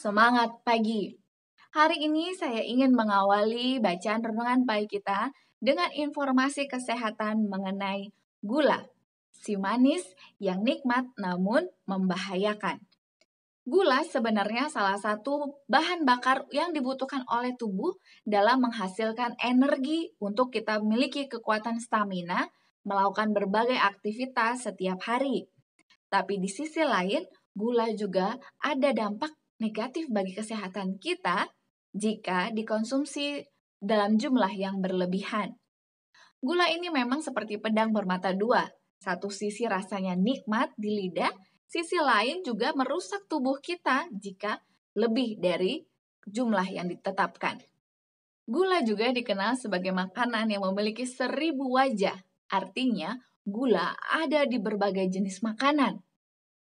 Semangat pagi! Hari ini saya ingin mengawali bacaan renungan pagi kita dengan informasi kesehatan mengenai gula, si manis yang nikmat namun membahayakan. Gula sebenarnya salah satu bahan bakar yang dibutuhkan oleh tubuh dalam menghasilkan energi untuk kita memiliki kekuatan stamina melakukan berbagai aktivitas setiap hari. Tapi di sisi lain, gula juga ada dampak negatif bagi kesehatan kita jika dikonsumsi dalam jumlah yang berlebihan. Gula ini memang seperti pedang bermata dua. Satu sisi rasanya nikmat di lidah, sisi lain juga merusak tubuh kita jika lebih dari jumlah yang ditetapkan. Gula juga dikenal sebagai makanan yang memiliki 1000 wajah. Artinya, gula ada di berbagai jenis makanan.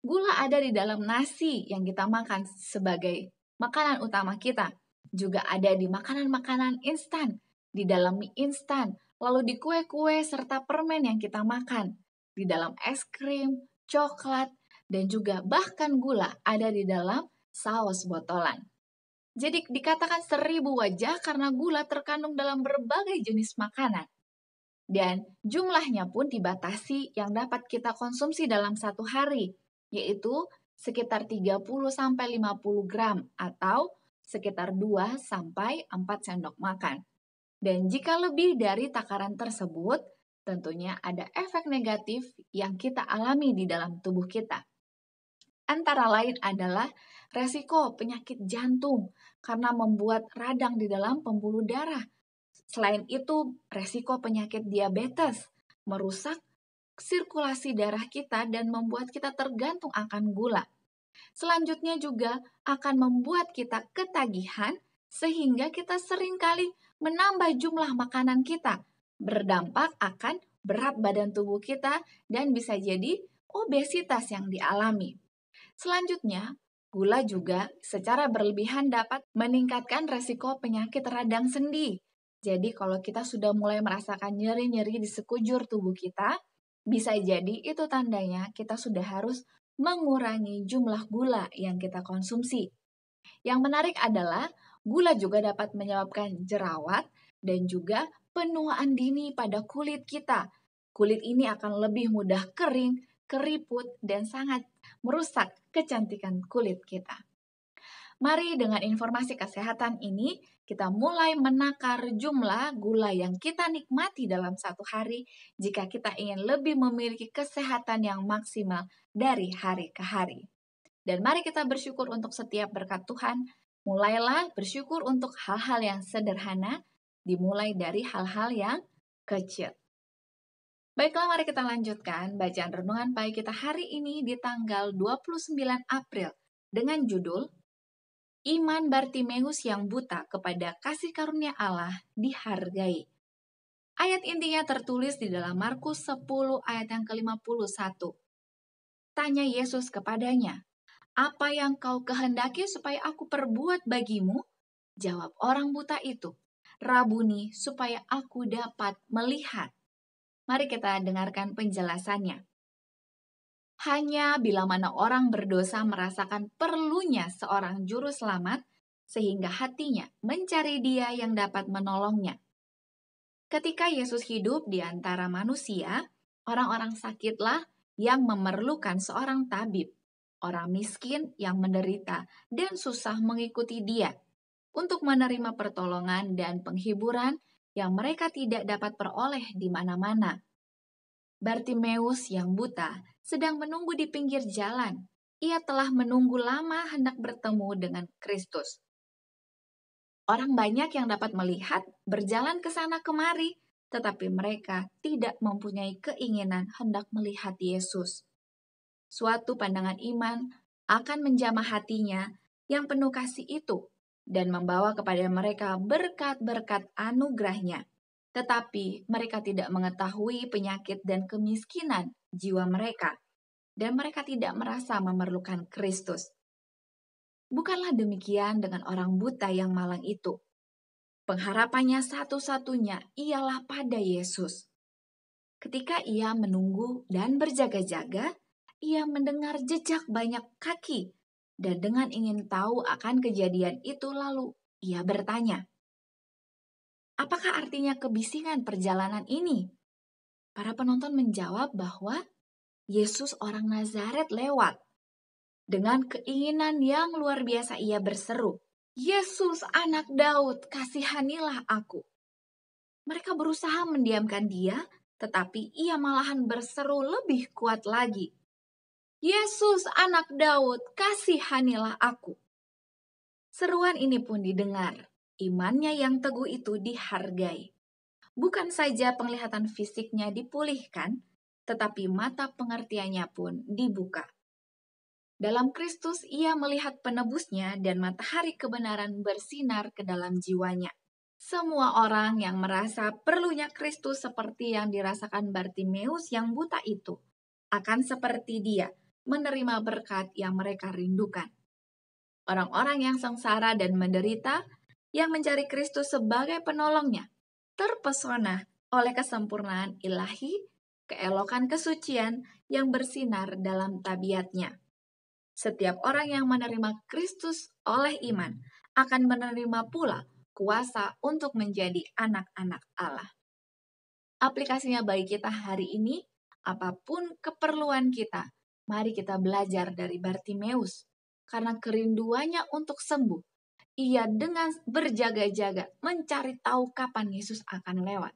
Gula ada di dalam nasi yang kita makan sebagai makanan utama kita. Juga ada di makanan-makanan instan, di dalam mie instan, lalu di kue-kue serta permen yang kita makan, di dalam es krim, coklat, dan juga bahkan gula ada di dalam saus botolan. Jadi dikatakan 1000 wajah karena gula terkandung dalam berbagai jenis makanan. Dan jumlahnya pun dibatasi yang dapat kita konsumsi dalam satu hari, yaitu sekitar 30-50 gram atau sekitar 2-4 sendok makan. Dan jika lebih dari takaran tersebut, tentunya ada efek negatif yang kita alami di dalam tubuh kita. Antara lain adalah resiko penyakit jantung karena membuat radang di dalam pembuluh darah. Selain itu, resiko penyakit diabetes merusak sirkulasi darah kita dan membuat kita tergantung akan gula. Selanjutnya juga akan membuat kita ketagihan sehingga kita seringkali menambah jumlah makanan kita, berdampak akan berat badan tubuh kita dan bisa jadi obesitas yang dialami. Selanjutnya, gula juga secara berlebihan dapat meningkatkan resiko penyakit radang sendi. Jadi kalau kita sudah mulai merasakan nyeri-nyeri di sekujur tubuh kita, bisa jadi itu tandanya kita sudah harus mengurangi jumlah gula yang kita konsumsi. Yang menarik adalah gula juga dapat menyebabkan jerawat dan juga penuaan dini pada kulit kita. Kulit ini akan lebih mudah kering, keriput, dan sangat merusak kecantikan kulit kita. Mari dengan informasi kesehatan ini, kita mulai menakar jumlah gula yang kita nikmati dalam satu hari jika kita ingin lebih memiliki kesehatan yang maksimal dari hari ke hari. Dan mari kita bersyukur untuk setiap berkat Tuhan. Mulailah bersyukur untuk hal-hal yang sederhana, dimulai dari hal-hal yang kecil. Baiklah, mari kita lanjutkan bacaan renungan pagi kita hari ini di tanggal 29 April dengan judul Iman Bartimeus yang buta kepada kasih karunia Allah dihargai. Ayat intinya tertulis di dalam Markus 10 ayat yang ke-51. Tanya Yesus kepadanya, "Apa yang kau kehendaki supaya aku perbuat bagimu?" Jawab orang buta itu, "Rabuni, supaya aku dapat melihat." Mari kita dengarkan penjelasannya. Hanya bila mana orang berdosa merasakan perlunya seorang juru selamat, sehingga hatinya mencari Dia yang dapat menolongnya. Ketika Yesus hidup di antara manusia, orang-orang sakitlah yang memerlukan seorang tabib, orang miskin yang menderita dan susah mengikuti Dia untuk menerima pertolongan dan penghiburan yang mereka tidak dapat peroleh di mana-mana. Bartimeus yang buta sedang menunggu di pinggir jalan. Ia telah menunggu lama hendak bertemu dengan Kristus. Orang banyak yang dapat melihat berjalan ke sana kemari, tetapi mereka tidak mempunyai keinginan hendak melihat Yesus. Suatu pandangan iman akan menjamah hatinya yang penuh kasih itu dan membawa kepada mereka berkat-berkat anugerahnya. Tetapi mereka tidak mengetahui penyakit dan kemiskinan jiwa mereka, dan mereka tidak merasa memerlukan Kristus. Bukanlah demikian dengan orang buta yang malang itu. Pengharapannya satu-satunya ialah pada Yesus. Ketika ia menunggu dan berjaga-jaga, ia mendengar jejak banyak kaki Dan dengan ingin tahu akan kejadian itu lalu ia bertanya, apakah artinya kebisingan perjalanan ini? Para penonton menjawab bahwa Yesus orang Nazaret lewat. Dengan keinginan yang luar biasa ia berseru, Yesus anak Daud, kasihanilah aku. Mereka berusaha mendiamkan dia, tetapi ia malahan berseru lebih kuat lagi. Yesus anak Daud, kasihanilah aku. Seruan ini pun didengar. Imannya yang teguh itu dihargai. Bukan saja penglihatan fisiknya dipulihkan, tetapi mata pengertiannya pun dibuka. Dalam Kristus ia melihat penebusnya dan matahari kebenaran bersinar ke dalam jiwanya. Semua orang yang merasa perlunya Kristus seperti yang dirasakan Bartimeus yang buta itu, akan seperti dia, menerima berkat yang mereka rindukan. Orang-orang yang sengsara dan menderita, yang mencari Kristus sebagai penolongnya, terpesona oleh kesempurnaan ilahi, keelokan kesucian yang bersinar dalam tabiatnya. Setiap orang yang menerima Kristus oleh iman akan menerima pula kuasa untuk menjadi anak-anak Allah. Aplikasinya bagi kita hari ini, apapun keperluan kita, mari kita belajar dari Bartimeus. Karena kerinduannya untuk sembuh, ia dengan berjaga-jaga mencari tahu kapan Yesus akan lewat.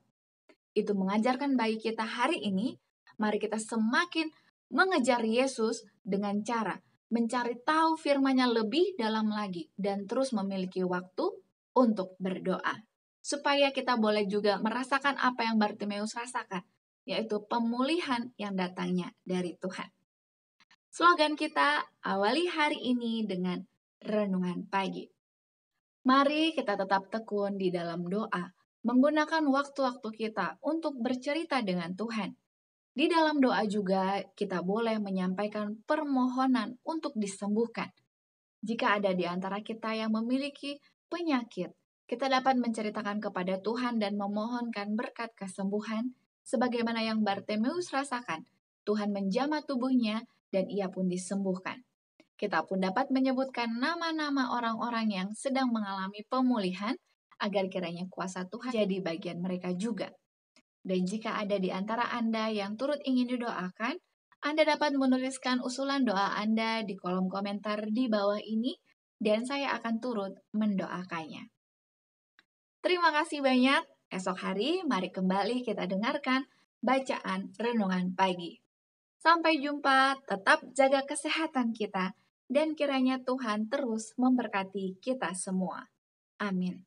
Itu mengajarkan bagi kita hari ini, mari kita semakin mengejar Yesus dengan cara mencari tahu firman-Nya lebih dalam lagi dan terus memiliki waktu untuk berdoa. Supaya kita boleh juga merasakan apa yang Bartimeus rasakan, yaitu pemulihan yang datangnya dari Tuhan. Slogan kita, awali hari ini dengan renungan pagi. Mari kita tetap tekun di dalam doa, menggunakan waktu-waktu kita untuk bercerita dengan Tuhan. Di dalam doa juga kita boleh menyampaikan permohonan untuk disembuhkan. Jika ada di antara kita yang memiliki penyakit, kita dapat menceritakan kepada Tuhan dan memohonkan berkat kesembuhan, sebagaimana yang Bartimeus rasakan. Tuhan menjamah tubuhnya dan ia pun disembuhkan. Kita pun dapat menyebutkan nama-nama orang-orang yang sedang mengalami pemulihan, agar kiranya kuasa Tuhan jadi bagian mereka juga. Dan jika ada di antara Anda yang turut ingin didoakan, Anda dapat menuliskan usulan doa Anda di kolom komentar di bawah ini, dan saya akan turut mendoakannya. Terima kasih banyak. Esok hari, mari kembali kita dengarkan bacaan renungan pagi. Sampai jumpa, tetap jaga kesehatan kita, dan kiranya Tuhan terus memberkati kita semua. Amin.